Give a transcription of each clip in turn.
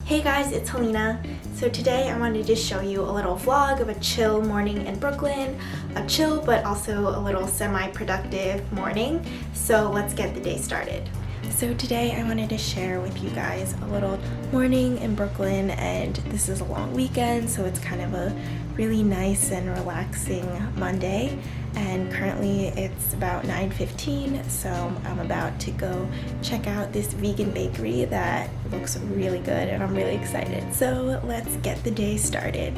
Hey guys, it's Helena. So today I wanted to show you a little vlog of a chill morning in Brooklyn. A chill but also a little semi-productive morning. So let's get the day started. So today I wanted to share with you guys a little morning in Brooklyn, and this is a long weekend, so it's kind of a really nice and relaxing Monday. And currently it's about 9:15, so I'm about to go check out this vegan bakery that looks really good and I'm really excited. So let's get the day started.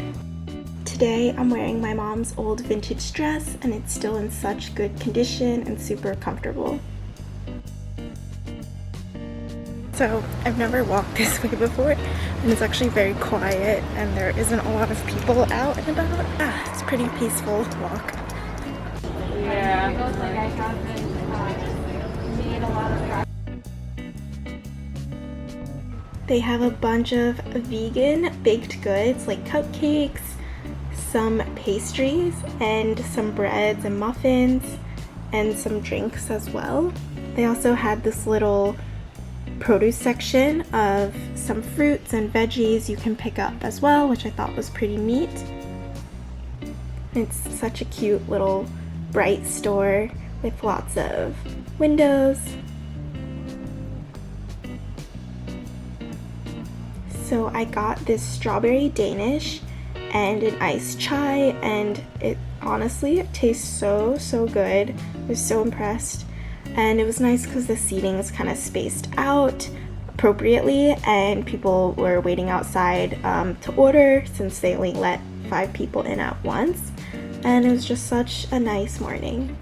Today I'm wearing my mom's old vintage dress and it's still in such good condition and super comfortable. So I've never walked this way before and it's actually very quiet and there isn't a lot of people out and about. It's pretty peaceful to walk. Yeah. They have a bunch of vegan baked goods like cupcakes, some pastries, and some breads and muffins, and some drinks as well. They also had this little produce section of some fruits and veggies you can pick up as well, which I thought was pretty neat. It's such a cute little bright store with lots of windows. So I got this strawberry Danish and an iced chai, and it honestly tastes so good. I was so impressed. And it was nice because the seating is kind of spaced out appropriately and people were waiting outside to order since they only let 5 people in at once. And it was just such a nice morning.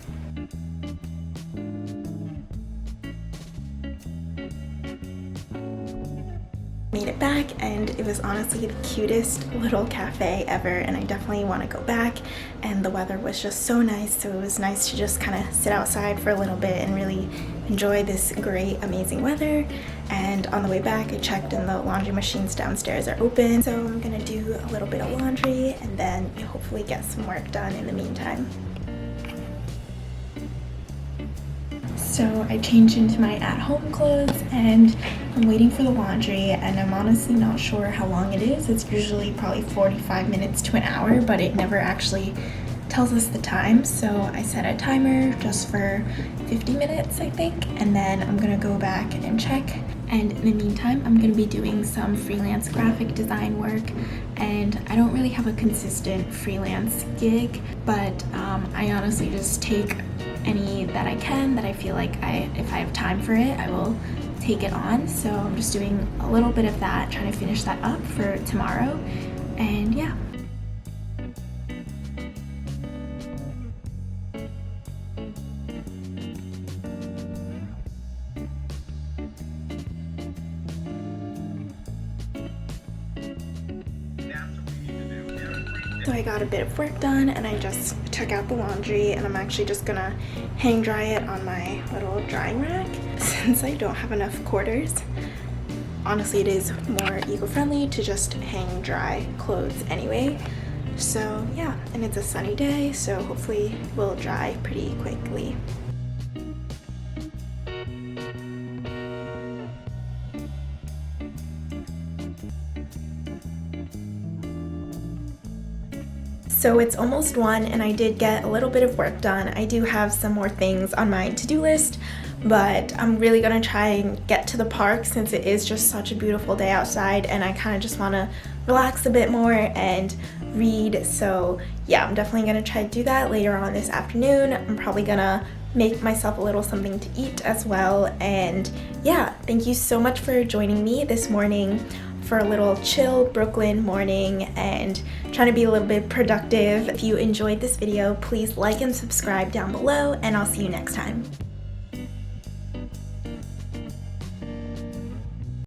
Made it back and it was honestly the cutest little cafe ever, and I definitely want to go back, and the weather was just so nice, so it was nice to just kind of sit outside for a little bit and really enjoy this great amazing weather. And on the way back I checked and the laundry machines downstairs are open, so I'm gonna do a little bit of laundry and then hopefully get some work done in the meantime. So I changed into my at-home clothes and I'm waiting for the laundry, and I'm honestly not sure how long it is. It's usually probably 45 minutes to an hour, but it never actually tells us the time. So I set a timer just for 50 minutes, I think, and then I'm gonna go back and check. And in the meantime, I'm gonna be doing some freelance graphic design work, and I don't really have a consistent freelance gig, but I honestly just take any that I can, that I feel like if I have time for it, I will take it on. So I'm just doing a little bit of that, trying to finish that up for tomorrow, and yeah. So I got a bit of work done and I just took out the laundry, and I'm actually just gonna hang dry it on my little drying rack since I don't have enough quarters. Honestly, it is more eco-friendly to just hang dry clothes anyway. So yeah, and it's a sunny day, so hopefully we'll dry pretty quickly. So it's almost 1 and I did get a little bit of work done. I do have some more things on my to-do list, but I'm really gonna try and get to the park since it is just such a beautiful day outside and I kind of just want to relax a bit more and read. So yeah, I'm definitely gonna try to do that later on this afternoon. I'm probably gonna make myself a little something to eat as well. And yeah, thank you so much for joining me this morning for a little chill Brooklyn morning and trying to be a little bit productive. If you enjoyed this video, please like and subscribe down below, and I'll see you next time.